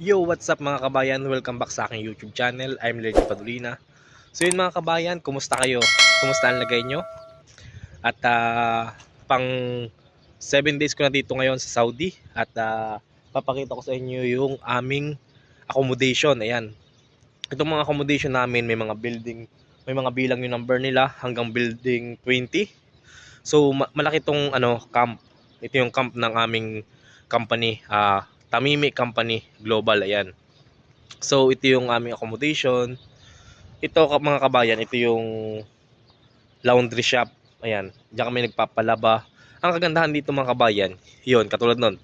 Yo, what's up mga kabayan? Welcome back sa aking YouTube channel. I'm Legend Padulina. So yun mga kabayan, kumusta kayo? Kumusta ang lagay nyo? At pang 7 days ko na dito ngayon sa Saudi. At papakita ko sa inyo yung aming accommodation. Ayan. Itong mga accommodation namin, may mga bilang yung number nila hanggang building 20. So malaki tong camp. Ito yung camp ng aming company, Tamimi Company Global. Ayan. So ito yung aming accommodation. Ito mga kabayan, ito yung laundry shop. Ayan, diyan kami nagpapalaba. Ang kagandahan dito mga kabayan, yun, katulad nun.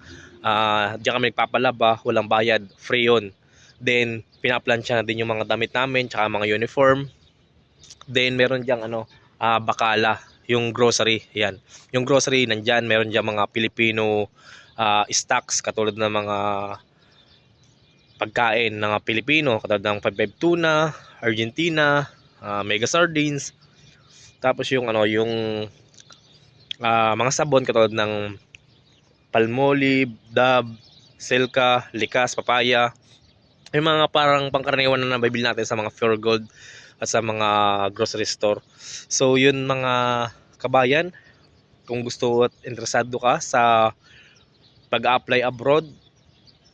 Diyan kami nagpapalaba, walang bayad, free yun. Then, pinaplansya na din yung mga damit namin, tsaka mga uniform. Then, meron diyang bakala, yung grocery. Ayan, yung grocery nandyan, meron diyang mga Filipino stocks, katulad ng mga pagkain ng Pilipino, katulad ng 5 tuna, Argentina, mega sardines. Tapos yung mga sabon katulad ng Palmolive, Dove, Silka, Likas, Papaya. Yung mga parang pangkaraniwan na nabibili natin sa mga Pure Gold at sa mga grocery store. So yun mga kabayan, kung gusto at interesado ka sa pag-apply abroad,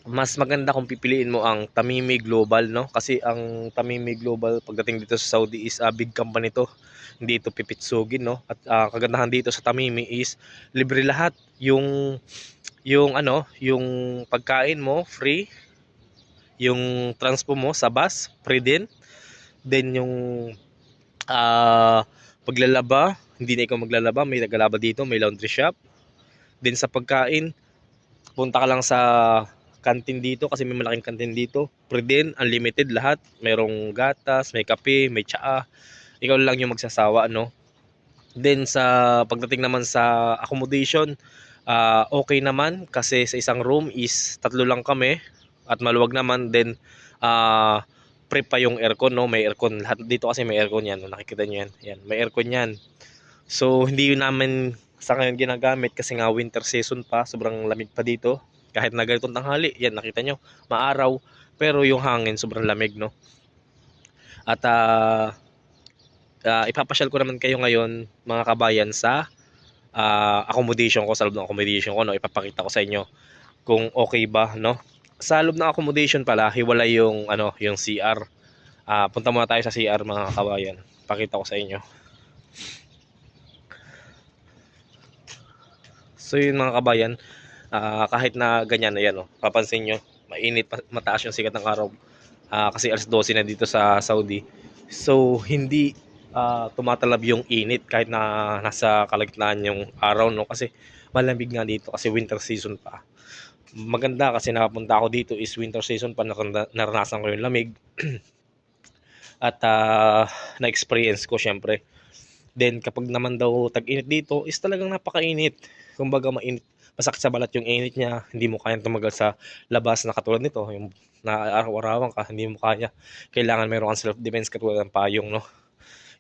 mas maganda kung pipiliin mo ang Tamimi Global, no? Kasi ang Tamimi Global pagdating dito sa Saudi is a big company to. Hindi ito pipitsugin, no? At kagandahan dito sa Tamimi is libre lahat. Yung pagkain mo free, yung transpo mo sa bus free din. Then yung ah, paglalaba, hindi na ikaw maglalaba, may naglalaba dito, may laundry shop. Then sa pagkain, punta ka lang sa canteen dito kasi may malaking canteen dito. Free din, unlimited lahat. Merong gatas, may kape, may tsaa. Ikaw lang yung magsasawa, no? Then sa pagdating naman sa accommodation, okay naman kasi sa isang room is tatlo lang kami at maluwag naman. Then pre pa yung aircon, no? May aircon lahat dito kasi may aircon yan. Nakikita niyo yan. Yan, may aircon yan. So hindi yun namin sa ngayon ginagamit kasi nga winter season pa, sobrang lamig pa dito. Kahit na ganitong tanghali, yan nakita nyo, maaraw, pero yung hangin sobrang lamig, no? At ipapasyal ko naman kayo ngayon mga kabayan sa accommodation ko, sa loob ng accommodation ko, no? Ipapakita ko sa inyo kung okay ba, no? Sa loob ng accommodation pala, hiwalay yung yung CR. Punta muna tayo sa CR mga kabayan. Pakita ko sa inyo. So yun mga kabayan, kahit na ganyan, ayan, papansin nyo, mainit, mataas yung sikat ng araw. Kasi alas 12 na dito sa Saudi. So hindi tumatalab yung init kahit na nasa kalagitnaan yung araw, no? Kasi malamig nga dito kasi winter season pa. Maganda kasi nakapunta ako dito is winter season pa, naranasan ko yung lamig. At na-experience ko syempre. Then kapag naman daw tag-init dito is talagang napakainit. Kumbaga mainit, masakit sa balat yung init niya, hindi mo kayang tumagal sa labas na katulad nito, yung na araw-arawan ka, hindi mo kaya. Kailangan meron kang self-defense katulad ng payong, no?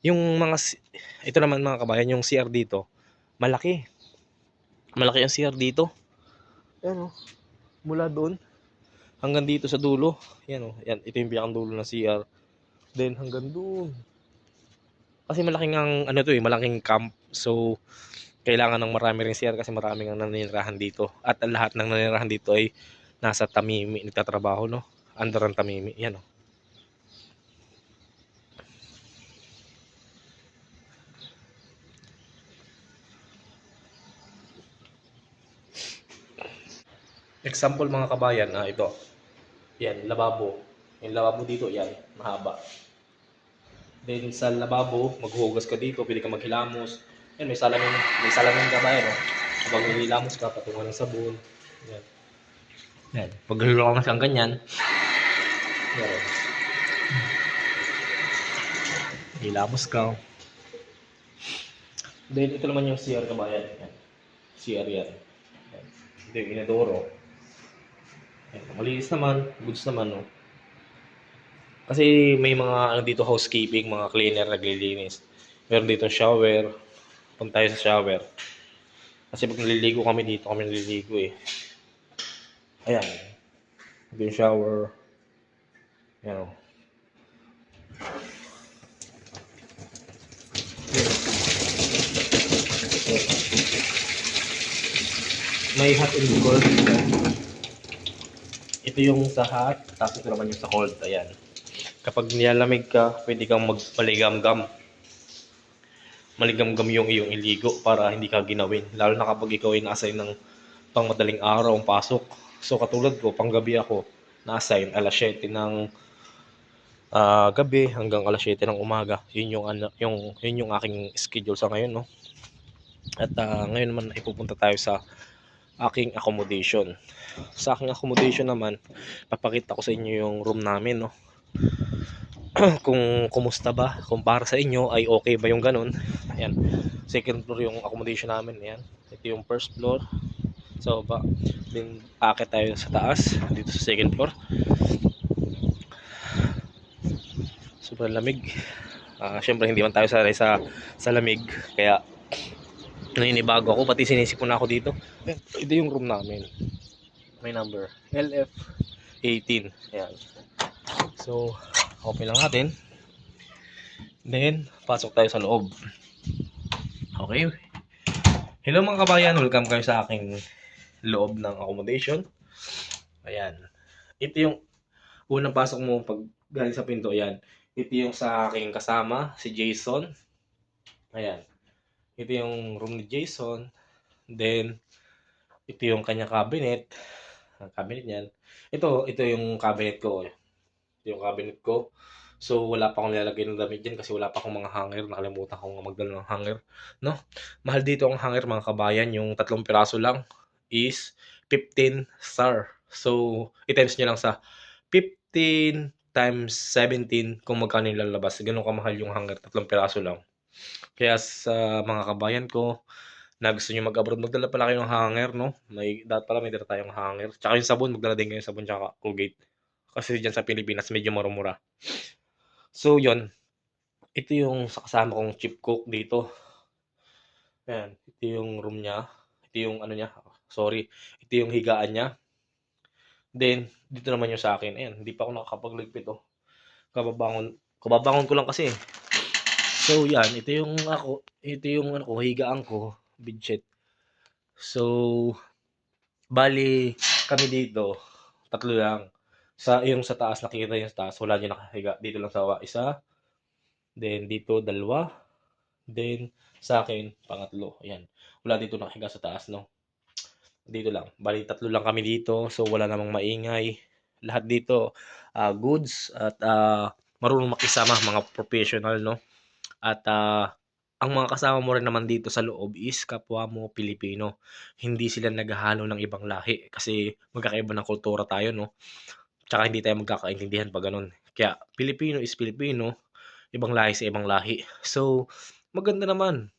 Yung ito naman mga kabayan, yung CR dito, malaki. Malaki ang CR dito. Ayan, mula doon hanggang dito sa dulo. Yan, yan, ito yung pinakang dulo ng CR. Then hanggang doon. Kasi malaking ang malaking camp. So kailangan ng marami ring CR kasi marami ang naninirahan dito. At ang lahat ng naninirahan dito ay nasa Tamimi, nagtatrabaho, no? Under ang Tamimi. Yan, oh. Example mga kabayan, ito. Yan, lababo. Yung lababo dito, yan, mahaba. Then sa lababo, maghuhugas ka dito, pwede ka maghilamos. Yan, may salamin ka ba, yan, oh. Kapag maghilamos ka, patungan ng sabon. Yan. Yan. Pag hilamos kang ganyan, yan. Hilamos ka. Then ito naman yung CR kabayan. Yan. CR yan. Yan. Ito yung inodoro. Yan. Malinis naman, goods naman, no. Kasi may mga dito housekeeping, mga cleaner naglilinis. Meron dito shower. Punta tayo sa shower. Kasi pag naliligo kami dito, kami naliligo eh. Ayan. Ito yung shower. Yan o. May hot and cold. Ito yung sa hot, tapos ito naman yung sa cold. Ayan. Kapag nilalamig ka, pwede kang magpaligam-gam. Maligam-gam yung iyong iligo para hindi ka ginawin. Lalo na kapag ikaw ay na-assign ng pang madaling araw ang pasok. So katulad ko, panggabi ako, na-assign alas 7 ng gabi hanggang alas 7 ng umaga. Yun yung aking schedule sa ngayon, no. At ngayon naman ay pupunta tayo sa aking accommodation. Sa aking accommodation naman, papakita ko sa inyo yung room namin, no. Kung kumusta ba, kung para sa inyo ay okay ba yung ganun. Ayan, second floor yung accommodation namin. Ayan, ito yung first floor. So then akit tayo sa taas dito sa second floor. Sobrang lamig. Syempre hindi man tayo sanay sa lamig, kaya naninibago ako, pati sinisipon na ako dito. Ito yung room namin. May number LF18. Ayan. So open lang natin. Then pasok tayo sa loob. Okay. Hello mga kabayan, welcome kayo sa aking loob ng accommodation. Ayan. Ito yung unang pasok mo pag galing sa pinto. Ayan. Ito yung sa aking kasama, si Jason. Ayan. Ito yung room ni Jason. Then, ito yung kanya cabinet. Ang cabinet niyan. Ito yung cabinet ko. Ito yung cabinet ko. So, wala pa akong lalagay ng damit dyan kasi wala pa akong mga hanger. Nakalimutan akong magdala ng hanger. No? Mahal dito ang hanger mga kabayan. Yung 3 piraso lang is 15 star. So, i-times nyo lang sa 15 times 17 kung magkano yung lalabas. Ganun kamahal yung hanger. 3 piraso lang. Kaya sa mga kabayan ko na gusto nyo mag-abroad, magdala pala kayo ng hanger, no? Dapat pala may dala tayong hanger. Tsaka yung sabon, magdala din kayo ng sabon tsaka Colgate. Kasi dyan sa Pilipinas, medyo murmura. So, yon. Ito yung sa kasama kong chip cook dito. Ayan. Ito yung room niya. Ito yung ano niya. Sorry. Ito yung higaan niya. Then, dito naman yung sa akin. Ayan. Hindi pa ako nakakapagligpit, oh. Kababangon ko lang kasi. So, yan. Ito yung ano ko, higaan ko. Bedsheet. So, bali kami dito, 3 lang. Yung sa taas, nakikita yung sa taas, wala niyo nakahiga. Dito lang sa isa. Then, dito, 2. Then, sa akin, pangatlo. Ayan. Wala dito nakahiga sa taas, no? Dito lang. Bali, 3 lang kami dito. So, wala namang maingay. Lahat dito, goods at marunong makisama, mga professional, no? At ang mga kasama mo rin naman dito sa loob is kapwa mo Pilipino. Hindi sila naghahalo ng ibang lahi kasi magkakaiba ng kultura tayo, no? Tsaka hindi tayo magkakaintindihan pag ganun. Kaya Pilipino is Pilipino, ibang lahi sa ibang lahi. So, maganda naman.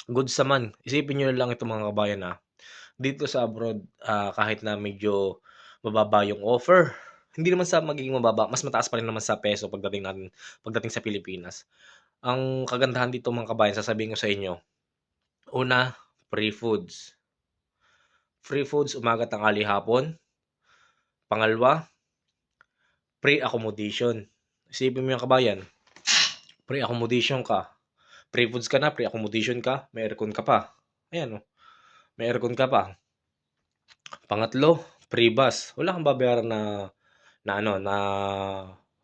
Goods naman. Isipin nyo lang ito mga kabayan, dito sa abroad, kahit na medyo mababa yung offer, hindi naman sa magiging mababa, mas mataas pa rin naman sa peso pagdating sa Pilipinas. Ang kagandahan dito mga kabayan, sasabihin ko sa inyo, una, free foods. Free foods, umaga, tanghali, hapon. Pangalawa, free accommodation. Isipin mo yung kabayan, free accommodation ka. Free foods ka na, free accommodation ka, may aircon ka pa. Ayan, oh. May aircon ka pa. Pangatlo, free bus. Wala kang babayaran na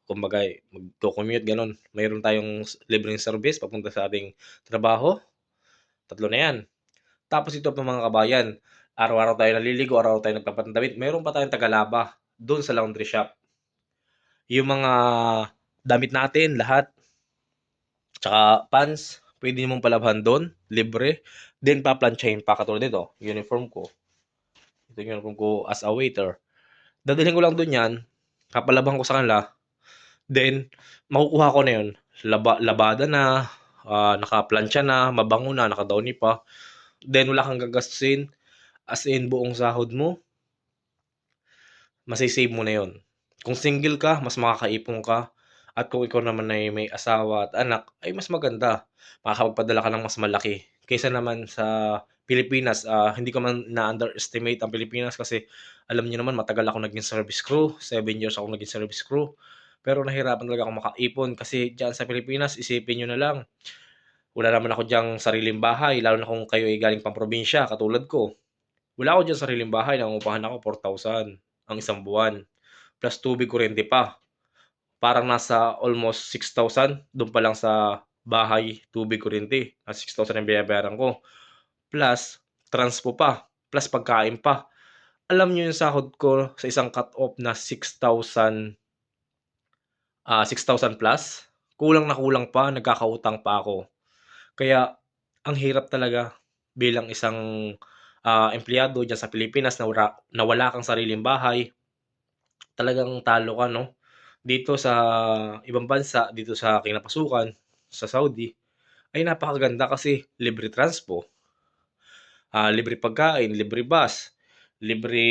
kumbaga magko-commute ganun. Mayroon tayong libreng service papunta sa ating trabaho. 3 na 'yan. Tapos ito pa mga kabayan, araw-araw tayo naliligo, araw-araw tayo nagpapandamit. Mayroon pa tayong tagalaba doon sa laundry shop. Yung mga damit natin lahat, tsaka pants, pwede mong palabhan doon, libre. Then paplansyahin pa katulad nito, uniform ko. Ito yung uniform ko as a waiter. Dadalhin ko lang doon 'yan, papalabhan ko sa kanila. Then, makukuha ko na yun. Labada na, nakaplansya na, mabango na, nakadowny pa. Then, wala kang gagastusin. As in, buong sahod mo, masisave mo na yun. Kung single ka, mas makakaipon ka. At kung ikaw naman ay may asawa at anak, ay mas maganda. Makakapagpadala ka ng mas malaki. Kaysa naman sa Pilipinas, hindi ko man na-underestimate ang Pilipinas kasi Alam niyo naman matagal ako naging service crew, 7 years ako naging service crew. Pero nahirapan talaga akong makaipon kasi diyan sa Pilipinas isipin niyo na lang, wala naman ako diyang sariling bahay lalo na kung kayo ay galing pang probinsya katulad ko. Wala ako diyang sariling bahay, nangungupahan ako 4,000 ang isang buwan, plus tubig, kuryente pa. Parang nasa almost 6,000 do'n pa lang sa bahay, tubig, kuryente, nasa 6,000 ang binabayaran ko, plus transpo pa, plus pagkain pa. Alam niyo yung sahod ko sa isang cut-off na 6,000 plus, kulang na kulang pa, nagkakautang pa ako. Kaya ang hirap talaga bilang isang, empleyado diyan sa Pilipinas na wala kang sariling bahay, talagang talo ka 'no. Dito sa ibang bansa, dito sa aking napasukan, sa Saudi, ay napakaganda kasi libre transpo, libre pagkain, libre bus, libre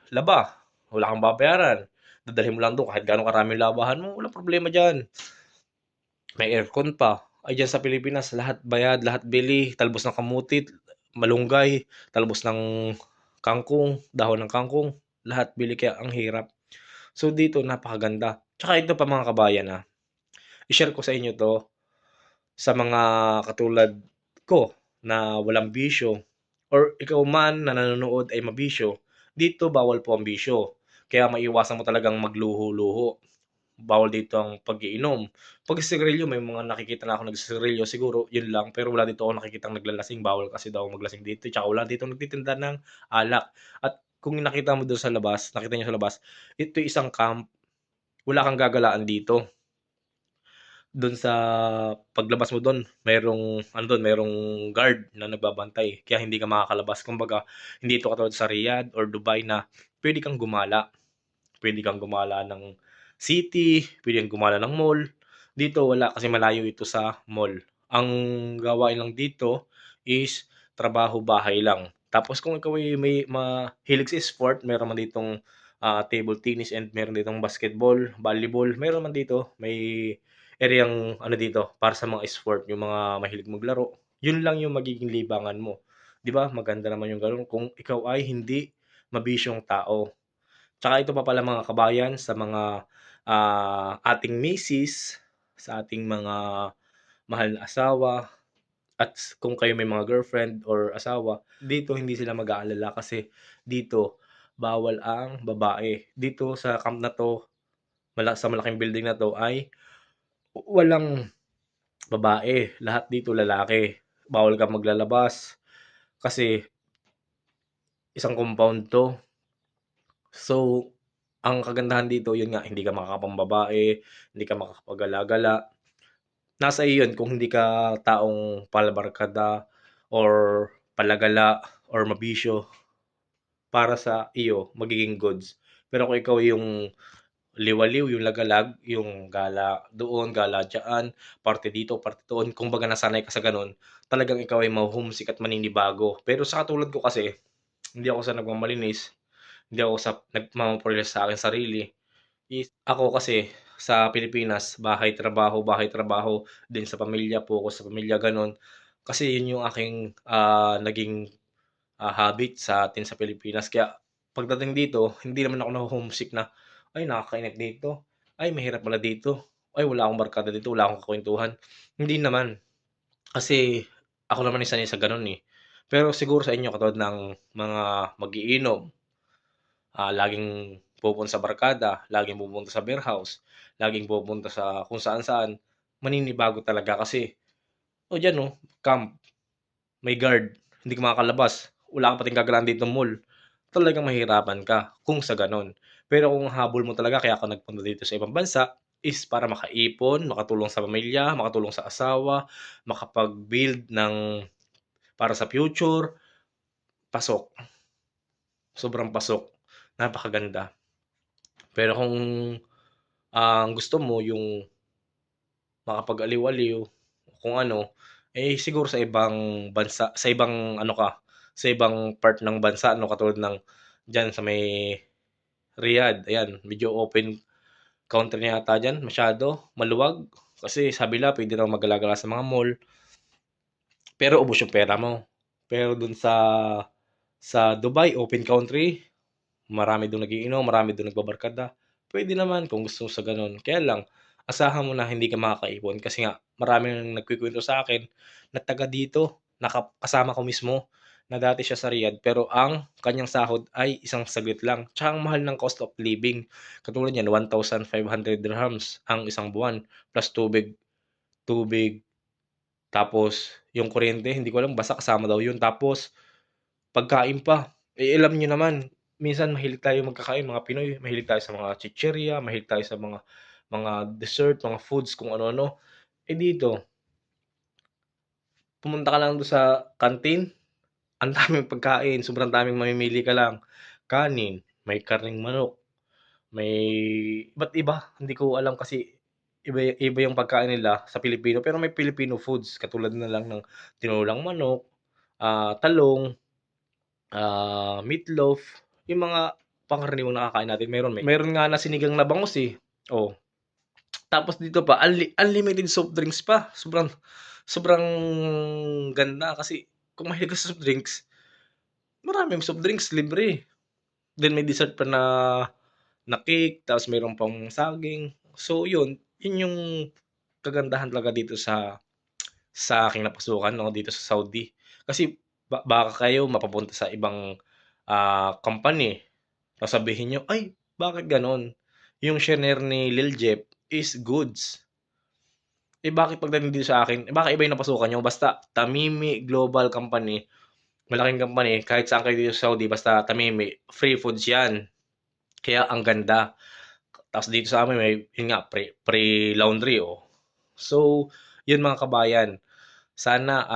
laba, wala kang babayaran. Dadalhin mo lang do'n kahit gaano karaming labahan mo, walang problema diyan. May aircon pa. Ay diyan sa Pilipinas lahat bayad, lahat bili, talbos ng kamuti, malunggay, talbos ng kangkong, dahon ng kangkong, lahat bili kaya ang hirap. So dito napakaganda. Tsaka ito pa mga kabayan, i-share ko sa inyo 'to sa mga katulad ko na walang bisyo or ikaw man na nanonood ay mabisyo, dito bawal po ang bisyo. Kaya maiiwasan mo talagang magluho-luho. Bawal dito ang pag-iinom. Pagsigarilyo may mga nakikita na akong nagsisigarilyo siguro yun lang, pero wala dito akong nakikitang naglalasing, bawal kasi daw maglasing dito, tsaka wala ditong nagtitinda ng alak. At kung nakita mo dun sa labas, nakita niyo sa labas, ito'y isang camp, wala kang gagalaan dito. Dun sa paglabas mo dun, merong ano dun, merong guard na nagbabantay, kaya hindi ka makakalabas. Kumbaga, hindi ito katulad sa Riyadh or Dubai na pwede kang gumala. Pwede kang gumala ng city, pwede kang gumala ng mall. Dito wala kasi malayo ito sa mall. Ang gawain lang dito is trabaho-bahay lang. Tapos kung ikaw ay may mahilig sa sport, meron man ditong table tennis and meron ditong basketball, volleyball. Meron man dito, may ereyang ano dito para sa mga sport, yung mga mahilig maglaro. Yun lang yung magiging libangan mo. 'Di ba? Maganda naman yung gano'n kung ikaw ay hindi mabisyong tao. Tsaka ito pa pala mga kabayan sa mga, ating misis, sa ating mga mahal na asawa at kung kayo may mga girlfriend or asawa, dito hindi sila mag-aalala kasi dito bawal ang babae. Dito sa camp na 'to, sa malaking building na 'to ay walang babae, lahat dito lalaki. Bawal kang maglalabas kasi isang compound 'to. So, ang kagandahan dito yun nga hindi ka makakapambabae, hindi ka makakapagala-gala. Nasa iyo yun kung hindi ka taong palabarkada or palagala or mabisyo, para sa iyo magiging goods. Pero kung ikaw yung liwaliw, yung lagalag, yung gala doon, gala diyaan, parte dito, parte doon, kumbaga nasanay ka sa gano'n, talagang ikaw ay mahu-homesick at maninibago. Pero sa katulad ko kasi, hindi ako sa nagmamalinis, hindi ako sa nagmamo-progress sa aking sarili. Ako kasi sa Pilipinas, bahay, trabaho, din sa pamilya, focus sa pamilya, gano'n. Kasi yun yung aking, naging, habit sa atin sa Pilipinas. Kaya pagdating dito, hindi naman ako naho-homesick na, "Ay nakakainip dito. Ay mahirap pala dito. Ay wala akong barkada dito, wala akong kakuwentuhan." Hindi naman, kasi ako naman ay sanay sa gano'n, eh. Pero siguro sa inyo katulad ng mga mag-iinom, laging pupunta sa barkada, laging pumupunta sa beer house, laging pupunta sa kung saan-saan, maninibago talaga kasi, diyan camp, may guard, hindi ka makakalabas, wala ka pating gagalaan ditong mall, talagang mahihirapan ka kung sa gano'n. Pero kung habol mo talaga kaya ka nagpunta dito sa ibang bansa is para makaipon, makatulong sa pamilya, makatulong sa asawa, makapag-build ng para sa future, pasok, sobrang pasok, napakaganda. Pero kung ang gusto mo yung makapag-aliw-aliw, kung ano, eh, siguro sa ibang bansa, sa ibang ano ka, sa ibang part ng bansa 'no, katulad ng diyan sa may Riyadh, ayan medyo open country na yata diyan, masyado maluwag. Kasi sa kabila puwede raw maggala-gala sa mga mall, pero ubos yung pera mo. Pero dun sa Dubai, open country, marami do'n nagiinom, marami do'n nagbabarkada, puwede naman kung gusto mo sa gano'n. Kaya lang, asahan mo na hindi ka makakaipon kasi nga maraming nagkukuwento sa'kin na taga dito, kasama ko mismo na dati siya sa Riyadh pero ang kanyang sahod ay isang saglit lang. Tsaka ang mahal ng cost of living. Katulad niyan 1,500 dirhams ang isang buwan plus tubig tubig, tapos yung kuryente hindi ko alam basta kasama daw yun. Tapos pagkain pa, eh, alam niyo naman minsan mahilig tayo magkakain mga Pinoy, mahilig tayo sa mga chichirya, mahilig tayo sa mga dessert, mga foods kung ano-ano. Eh, dito pumunta ka lang dun sa canteen, ang daming pagkain, sobrang daming mamimili ka lang. Kanin, may karneng manok, may iba't iba, hindi ko alam kasi iba iba yung pagkain nila sa Pilipino, pero may Filipino foods katulad na lang ng tinulang manok, talong, meatloaf, yung mga pangkaraniwang nakakain natin meron nga na sinigang na bangus, eh, oh. Tapos dito pa unlimited soft drinks pa, sobrang sobrang ganda kasi kung mahilig ka sa soft drinks, maraming soft drinks libre. Then may dessert pa na cake, tapos meron pang saging. So yun yung kagandahan talaga dito sa aking napasukan 'no, dito sa Saudi. Kasi baka kayo mapapunta sa ibang, company, sasabihin niyo, "Ay bakit gano'n? Yung shinare ni Lil Jeep is goods." Eh, bakit pagdating dito sa akin, eh, baka iba yung napasukan niyo basta Tamimi Global Company, malaking company kahit saan kayo dito sa Saudi basta Tamimi, free foods 'yan. Kaya ang ganda. Tapos dito sa amin may yun nga free laundry, oh. So, yun mga kabayan, sana,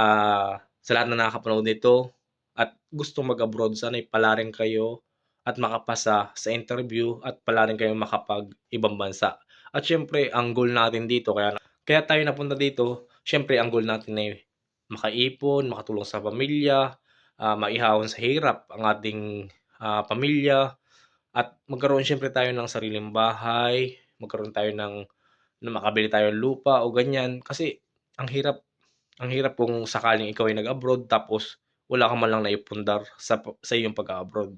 sa lahat na nakakapanood nito at gustong mag-abroad sana'y palarin kayo at makapasa sa interview at palarin kayong makapag-ibang bansa. At siyempre ang goal natin dito kaya tayo napunta dito, siyempre ang goal natin ay makaipon, makatulong sa pamilya, maihahon sa hirap ang ating, pamilya at magkaroon siyempre tayo ng sariling bahay, magkaroon tayo na makabili tayo ng lupa o ganyan. Kasi ang hirap ang hirap kung sakaling ikaw ay nag-abroad tapos wala ka man lang naipundar sa iyong pag-a-abroad.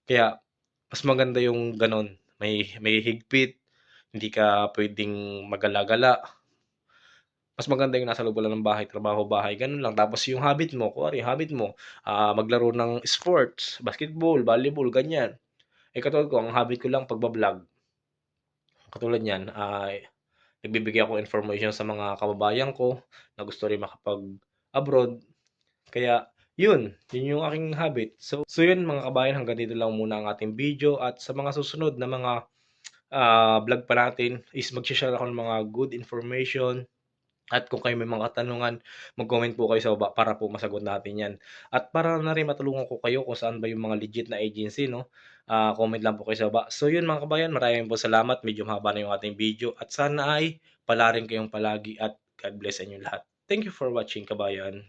Kaya mas maganda yung gano'n, may higpit, hindi ka puwedeng magala-gala. Mas maganda yung nasa loob ka lang ng bahay, trabaho, bahay, gano'n lang. Tapos yung habit mo, kunwari habit mo, maglaro ng sports, basketball, volleyball, ganyan. Eh, katulad ko, ang habit ko lang pagba-vlog. Katulad niyan, nagbibigay ako information sa mga kababayan ko na gusto rin makapag-abroad. Kaya yun yung aking habit. So yun mga kabayan, hanggang dito lang muna ang ating video at sa mga susunod na mga vlog pa natin is mag-share ako ng mga good information at kung kayo may mga katanungan, mag-comment po kayo sa baba para po masagot natin yan. At para na rin matulungan ko kayo kung saan ba yung mga legit na agency, no? Comment lang po kayo sa baba. So yun mga kabayan, maraming po salamat. Medyo mahaba na yung ating video at sana ay palarin kayong palagi at God bless sa inyo lahat. Thank you for watching kabayan.